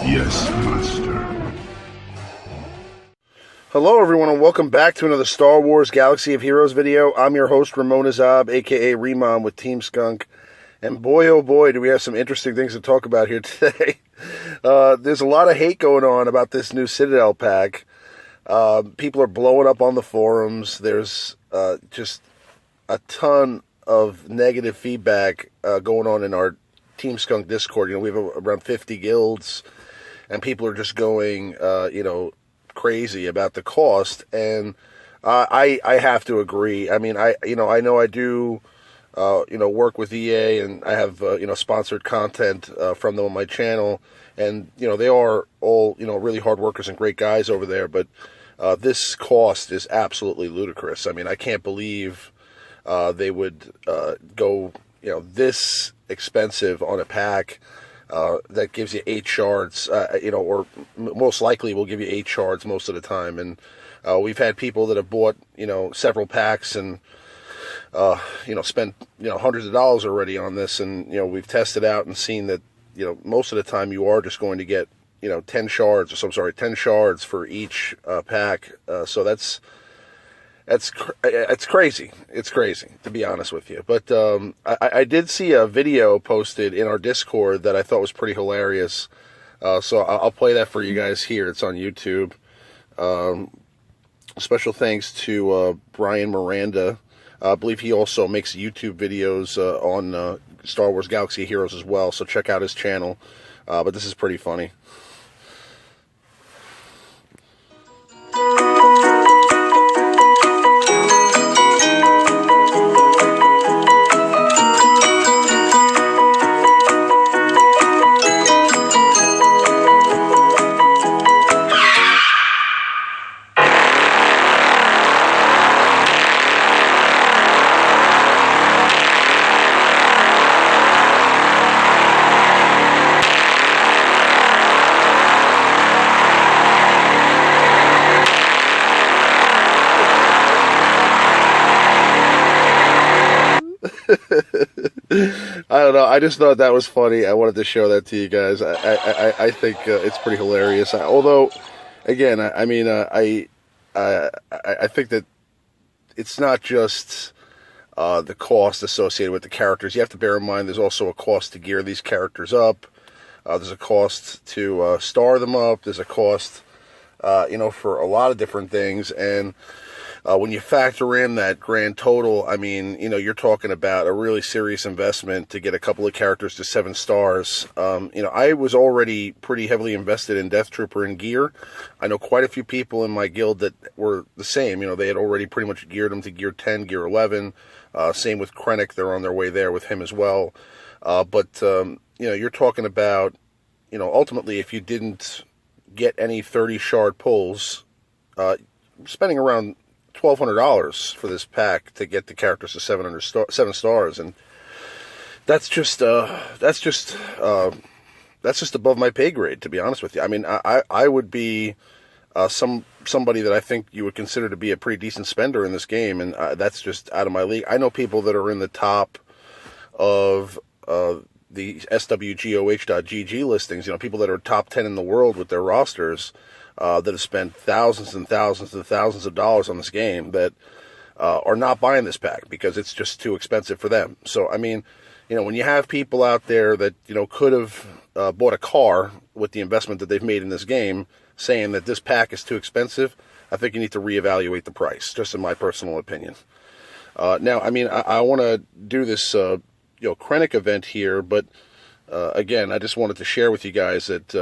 Yes, Master. Hello everyone and welcome back to another Star Wars Galaxy of Heroes video. I'm your host Remon Azab, aka Remon with Team Skunk. And boy oh boy do we have some interesting things to talk about here today. There's a lot of hate going on about this new Citadel pack. People are blowing up on the forums. There's just a ton of negative feedback going on in our Team Skunk Discord. You know, we have around 50 guilds, and people are just going, crazy about the cost. And I have to agree. I mean, I know I do, work with EA, and I have sponsored content from them on my channel, and they are all really hard workers and great guys over there. But this cost is absolutely ludicrous. I mean, I can't believe they would go this expensive on a pack that gives you 8 shards, or most likely will give you 8 shards most of the time. And we've had people that have bought several packs and spent hundreds of dollars already on this, and we've tested out and seen that most of the time you are just going to get 10 shards, or 10 shards for each pack. So that's crazy. It's crazy, to be honest with you. But I did see a video posted in our Discord that I thought was pretty hilarious. So I'll play that for you guys here. It's on YouTube. Special thanks to Brian Miranda. I believe he also makes YouTube videos on Star Wars Galaxy of Heroes as well. So check out his channel. But this is pretty funny. I don't know. I just thought that was funny. I wanted to show that to you guys. I think it's pretty hilarious. Although, again, I think that it's not just the cost associated with the characters. You have to bear in mind there's also a cost to gear these characters up. There's a cost to star them up. There's a cost, for a lot of different things. And when you factor in that grand total, I mean, you're talking about a really serious investment to get a couple of characters to 7 stars. I was already pretty heavily invested in Death Trooper and gear. I know quite a few people in my guild that were the same. They had already pretty much geared them to gear 10, gear 11. Same with Krennic. They're on their way there with him as well. But you're talking about, ultimately, if you didn't get any 30 shard pulls, spending around $1,200 for this pack to get the characters to 7 stars, and that's just above my pay grade, to be honest with you. I mean, I would be somebody that I think you would consider to be a pretty decent spender in this game, and that's just out of my league. I know people that are in the top of the SWGOH.GG listings, people that are top 10 in the world with their rosters, that have spent thousands and thousands and thousands of dollars on this game that are not buying this pack because it's just too expensive for them. So, I mean, when you have people out there that, could have bought a car with the investment that they've made in this game, saying that this pack is too expensive, I think you need to reevaluate the price, just in my personal opinion. Now, I mean, I want to do this, Krennic event here, but again, I just wanted to share with you guys that,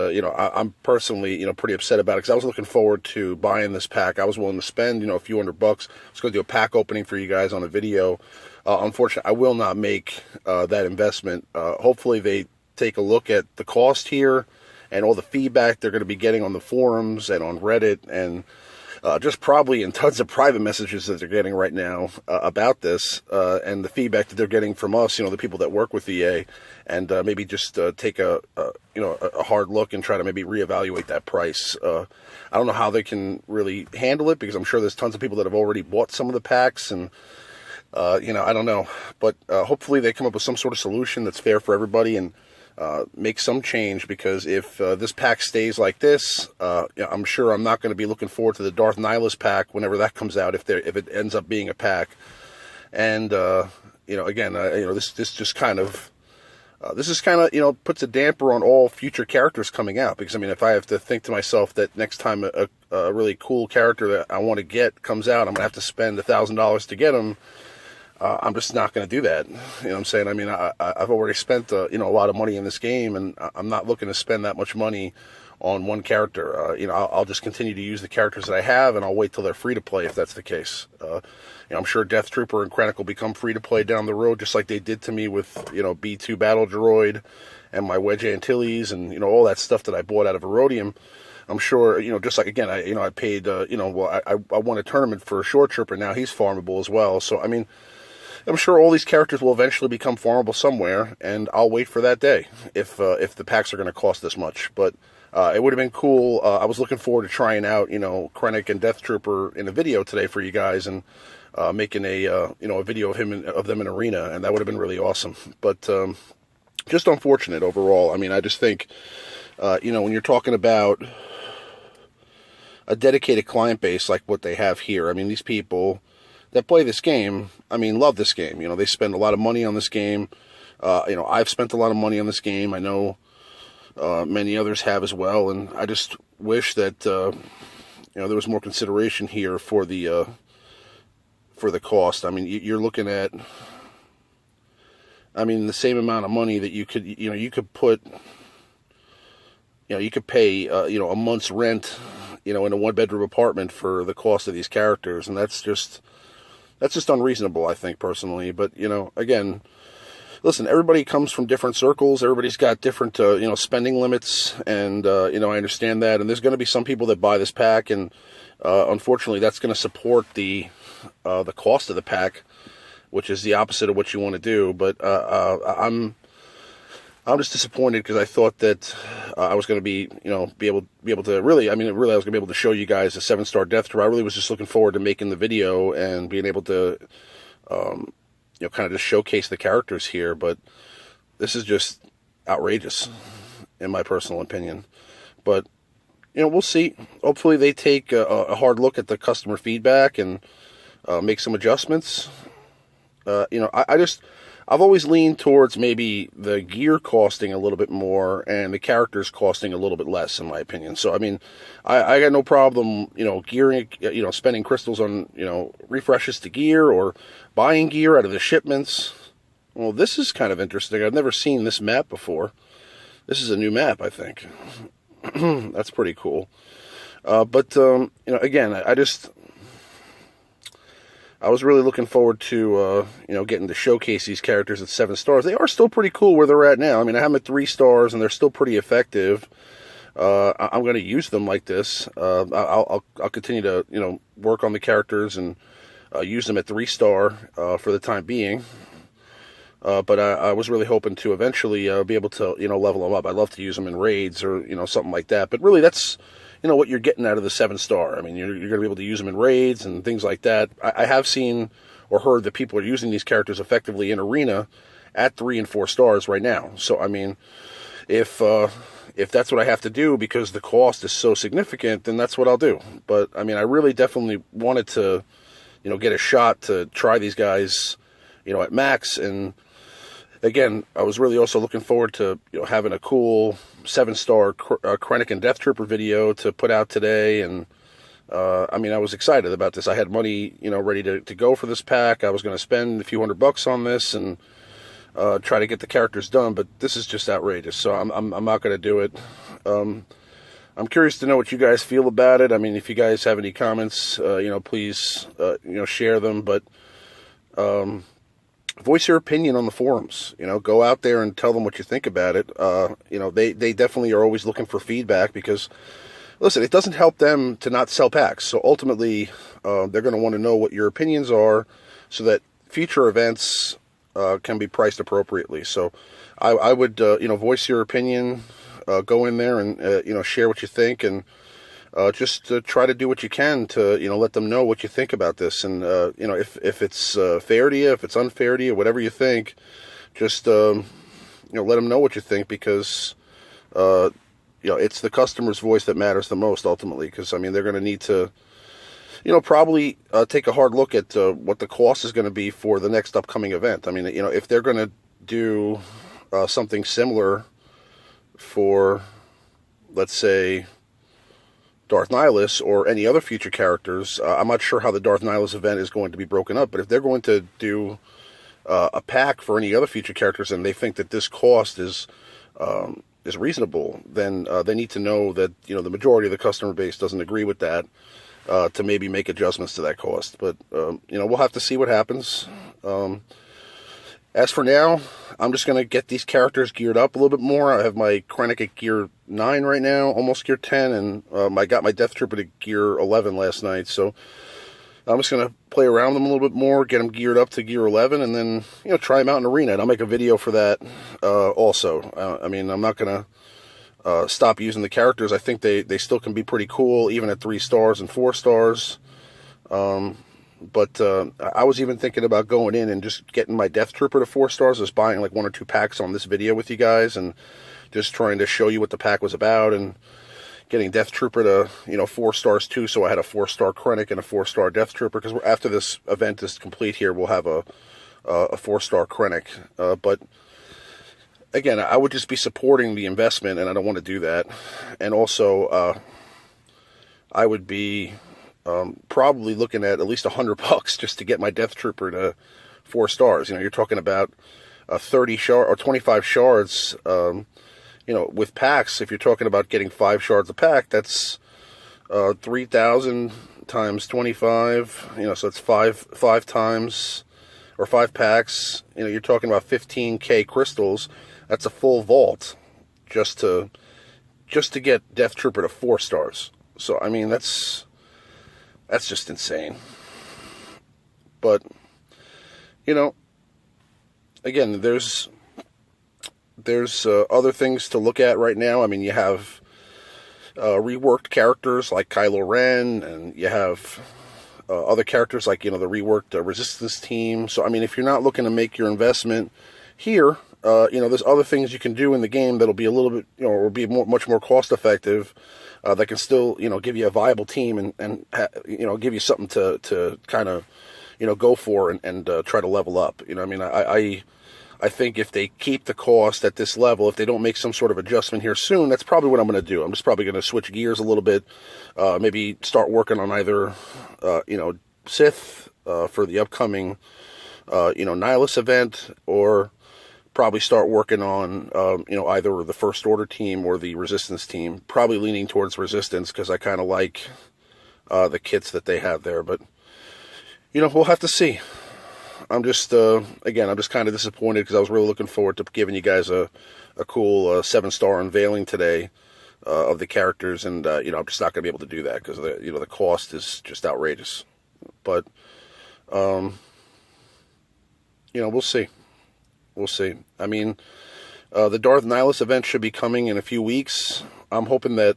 I'm personally, pretty upset about it, because I was looking forward to buying this pack. I was willing to spend, a few $100. I was going to do a pack opening for you guys on a video. Unfortunately, I will not make that investment. Hopefully they take a look at the cost here and all the feedback they're going to be getting on the forums and on Reddit, and just probably in tons of private messages that they're getting right now about this, and the feedback that they're getting from us, the people that work with EA, and maybe just take a hard look and try to maybe reevaluate that price. I don't know how they can really handle it, because I'm sure there's tons of people that have already bought some of the packs, and I don't know, but hopefully they come up with some sort of solution that's fair for everybody, and make some change, because if this pack stays like this, I'm sure I'm not going to be looking forward to the Darth Nihilus pack whenever that comes out, if it ends up being a pack. And again, this just kind of puts a damper on all future characters coming out, because I mean, if I have to think to myself that next time a really cool character that I want to get comes out, I'm gonna have to spend $1,000 to get him. I'm just not going to do that. You know what I'm saying? I mean, I've already spent a lot of money in this game, and I'm not looking to spend that much money on one character. I'll just continue to use the characters that I have, and I'll wait till they're free to play if that's the case. I'm sure Death Trooper and Krennic will become free to play down the road, just like they did to me with B2 Battle Droid and my Wedge Antilles and all that stuff that I bought out of Erodium. I'm sure, just like, again, I paid, I won a tournament for a Shore Trooper. Now he's farmable as well. So, I mean, I'm sure all these characters will eventually become farmable somewhere, and I'll wait for that day if the packs are going to cost this much. But it would have been cool. I was looking forward to trying out, Krennic and Death Trooper in a video today for you guys, and making a video of them in arena, and that would have been really awesome. But just unfortunate overall. I mean, I just think, when you're talking about a dedicated client base like what they have here, I mean, these people that play this game, I mean, love this game. They spend a lot of money on this game. I've spent a lot of money on this game. I know many others have as well, and I just wish that there was more consideration here for the cost. I mean, you're looking at, the same amount of money that you could put, you could pay a month's rent, in a 1-bedroom apartment for the cost of these characters, and that's just unreasonable, I think, personally. But, again, listen, everybody comes from different circles. Everybody's got different, spending limits. And, I understand that. And there's going to be some people that buy this pack. And, unfortunately, that's going to support the cost of the pack, which is the opposite of what you want to do. But, I'm just disappointed, because I thought that I was going to be able to really, I was going to be able to show you guys a 7-star Death Trooper. I really was just looking forward to making the video and being able to, kind of just showcase the characters here. But this is just outrageous, in my personal opinion. But, we'll see. Hopefully they take a hard look at the customer feedback and make some adjustments. I've always leaned towards maybe the gear costing a little bit more and the characters costing a little bit less, in my opinion. So, I mean, I got no problem, gearing, spending crystals on, refreshes to gear, or buying gear out of the shipments. Well, this is kind of interesting. I've never seen this map before. This is a new map, I think. That's pretty cool. But again, I was really looking forward to, getting to showcase these characters at 7 stars. They are still pretty cool where they're at now. I mean, I have them at 3 stars, and they're still pretty effective. I'm going to use them like this. I'll continue to, work on the characters and use them at 3-star for the time being. But I was really hoping to eventually be able to, level them up. I'd love to use them in raids or, something like that. But really, that's what you're getting out of the 7-star. I mean, you're going to be able to use them in raids and things like that. I have seen or heard that people are using these characters effectively in arena at 3 and 4 stars right now. So, I mean, if that's what I have to do because the cost is so significant, then that's what I'll do. But, I mean, I really definitely wanted to, get a shot to try these guys, at max. And again, I was really also looking forward to, having a cool 7-star Krennic and Death Trooper video to put out today. And, I was excited about this. I had money, ready to go for this pack. I was going to spend a few $100 on this and try to get the characters done, but this is just outrageous. So I'm not going to do it. I'm curious to know what you guys feel about it. I mean, if you guys have any comments, please, share them. But voice your opinion on the forums. Go out there and tell them what you think about it. They definitely are always looking for feedback because, listen, it doesn't help them to not sell packs. So ultimately, they're going to want to know what your opinions are so that future events can be priced appropriately. So I would, voice your opinion, go in there and, share what you think, and just try to do what you can to, let them know what you think about this. And, if it's fair to you, if it's unfair to you, whatever you think, just, let them know what you think, because it's the customer's voice that matters the most ultimately. Because I mean, they're going to need to, probably take a hard look at what the cost is going to be for the next upcoming event. I mean, if they're going to do something similar for, let's say, Darth Nihilus or any other future characters, I'm not sure how the Darth Nihilus event is going to be broken up, but if they're going to do a pack for any other future characters and they think that this cost is reasonable, then they need to know that the majority of the customer base doesn't agree with that, to maybe make adjustments to that cost. But we'll have to see what happens. As for now, I'm just going to get these characters geared up a little bit more. I have my Krennic at gear 9 right now, almost gear 10, and I got my Death Trooper to gear 11 last night. So I'm just going to play around them a little bit more, get them geared up to gear 11, and then, try them out in Arena. And I'll make a video for that also. I mean, I'm not going to stop using the characters. I think they still can be pretty cool, even at 3 stars and 4 stars. But I was even thinking about going in and just getting my Death Trooper to 4 stars, just buying like 1 or 2 packs on this video with you guys, and just trying to show you what the pack was about, and getting Death Trooper to 4 stars too. So I had a 4-star Krennic and a 4-star Death Trooper, because after this event is complete here, we'll have a 4-star Krennic. But again, I would just be supporting the investment, and I don't want to do that. And also, I would be probably looking at least $100 just to get my Death Trooper to 4 stars. You're talking about 30 shard or 25 shards. With packs, if you're talking about getting 5 shards a pack, that's 3,000 times 25. So it's 5 times, or 5 packs. You're talking about 15K crystals. That's a full vault just to get Death Trooper to 4 stars. So I mean, that's just insane. But again, there's other things to look at right now. I mean, you have reworked characters like Kylo Ren, and you have other characters like the reworked Resistance team. So I mean, if you're not looking to make your investment here, there's other things you can do in the game that'll be a little bit, or be much more cost effective, that can still, give you a viable team and give you something to kind of, go for and try to level up. I mean, I think if they keep the cost at this level, if they don't make some sort of adjustment here soon, that's probably what I'm going to do. I'm just probably going to switch gears a little bit, maybe start working on either, Sith for the upcoming, Nihilus event, or probably start working on, either the First Order team or the Resistance team. Probably leaning towards Resistance, because I kind of like the kits that they have there. But, we'll have to see. I'm just, again, I'm just kind of disappointed, because I was really looking forward to giving you guys a cool 7-star unveiling today of the characters. And, I'm just not going to be able to do that, because, the cost is just outrageous. But, we'll see. We'll see. I mean, the Darth Nihilus event should be coming in a few weeks. I'm hoping that,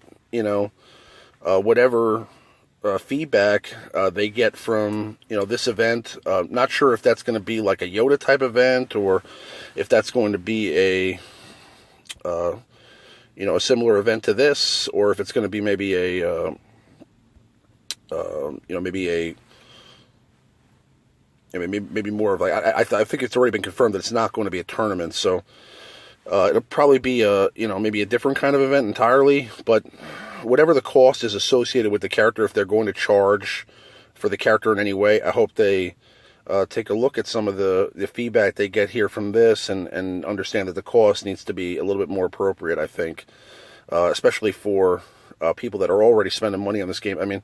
whatever feedback they get from, this event, not sure if that's going to be like a Yoda type event, or if that's going to be a similar event to this, or if it's going to be maybe maybe more of like, I think it's already been confirmed that it's not going to be a tournament, so it'll probably be maybe a different kind of event entirely. But whatever the cost is associated with the character, if they're going to charge for the character in any way, I hope they take a look at some of the feedback they get here from this, and understand that the cost needs to be a little bit more appropriate, I think, especially for people that are already spending money on this game. I mean,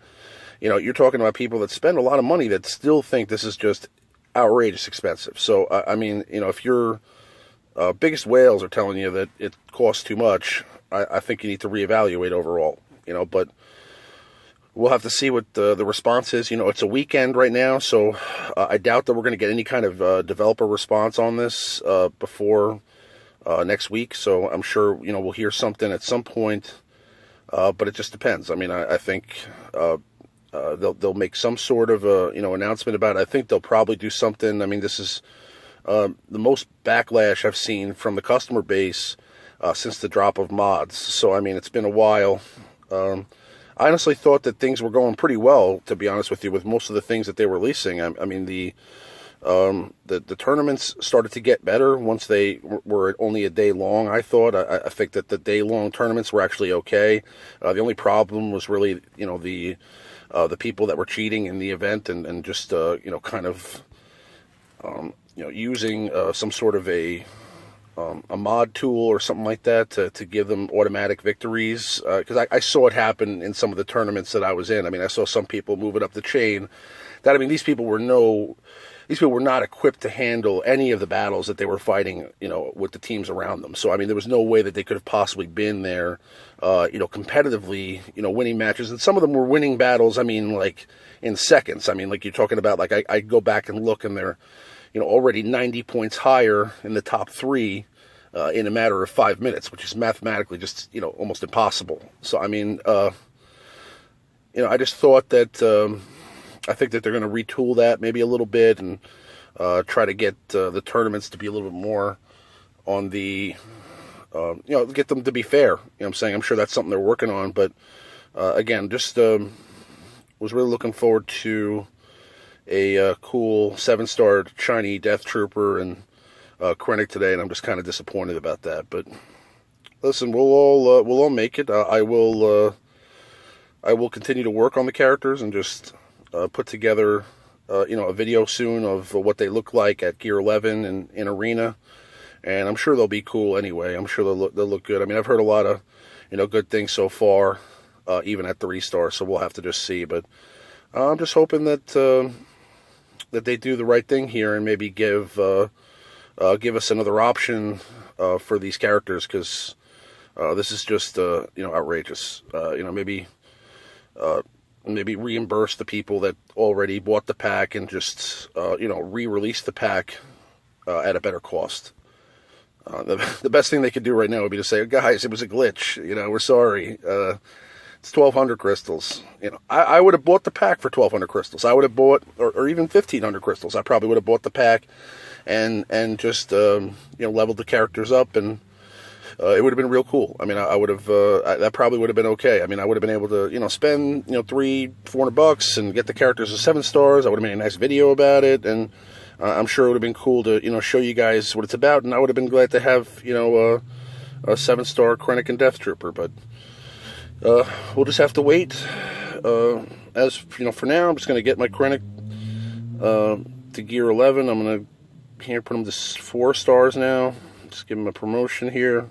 you're talking about people that spend a lot of money that still think this is just outrageous expensive. So, I mean, if your biggest whales are telling you that it costs too much, I think you need to reevaluate overall, but we'll have to see what the response is. It's a weekend right now, so I doubt that we're going to get any kind of developer response on this before next week. So I'm sure, we'll hear something at some point, but it just depends. I mean, I think they'll make some sort of announcement about it. I think they'll probably do something. I mean, this is the most backlash I've seen from the customer base since the drop of mods. So, I mean, it's been a while. I honestly thought that things were going pretty well, to be honest with you, with most of the things that they were releasing. I mean, the tournaments started to get better once they were only a day long. I thought. I think that the day long tournaments were actually okay. The only problem was really, the people that were cheating in the event and just kind of using some sort of a mod tool or something like that to give them automatic victories, because I saw it happen in some of the tournaments that I was in. I mean, I saw some people move it up the chain. These people were not equipped to handle any of the battles that they were fighting, with the teams around them. So, I mean, there was no way that they could have possibly been there, competitively, winning matches. And some of them were winning battles, I mean, like, in seconds. I mean, like, you're talking about, like, I go back and look, and they're, already 90 points higher in the top 3 in a matter of 5 minutes, which is mathematically just, almost impossible. So, I mean, I just thought that, I think that they're going to retool that maybe a little bit and try to get the tournaments to be a little bit more on the, get them to be fair. You know what I'm saying? I'm sure that's something they're working on. But, again, just was really looking forward to a cool 7-star shiny Death Trooper and Krennic today, and I'm just kind of disappointed about that. But listen, we'll all make it. I will continue to work on the characters and just put together a video soon of what they look like at Gear 11 and in Arena, and I'm sure they'll be cool anyway. I'm sure they'll look good. I mean, I've heard a lot of good things so far, even at 3-star. So we'll have to just see. But I'm just hoping that they do the right thing here and maybe give us another option for these characters, because this is just outrageous. Maybe reimburse the people that already bought the pack and just re-release the pack at a better cost. The best thing they could do right now would be to say, guys, it was a glitch. We're sorry. It's 1,200 crystals. I would have bought the pack for 1,200 crystals. I would have bought, or even 1,500 crystals. I probably would have bought the pack and just leveled the characters up, and it would have been real cool. I mean, I would have that probably would have been okay. I mean, I would have been able to spend $300-400 and get the characters to 7 stars. I would have made a nice video about it, and I'm sure it would have been cool to show you guys what it's about. And I would have been glad to have a 7-star Krennic and Death Trooper, but. We'll just have to wait. For now, I'm just going to get my Krennic to Gear 11. I'm going to put him to 4 stars now. Just give him a promotion here.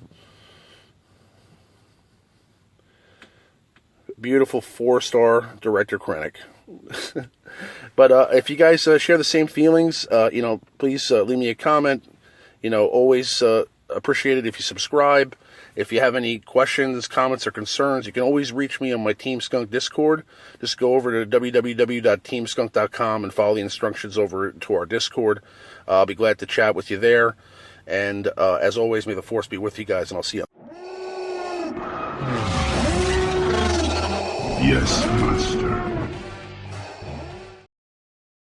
Beautiful 4-star Director Krennic. But if you guys share the same feelings, please leave me a comment. Always appreciate it if you subscribe. If you have any questions, comments, or concerns, you can always reach me on my Team Skunk Discord. Just go over to www.teamskunk.com and follow the instructions over to our Discord. I'll be glad to chat with you there. And as always, may the Force be with you guys, and I'll see you. Yes, Master.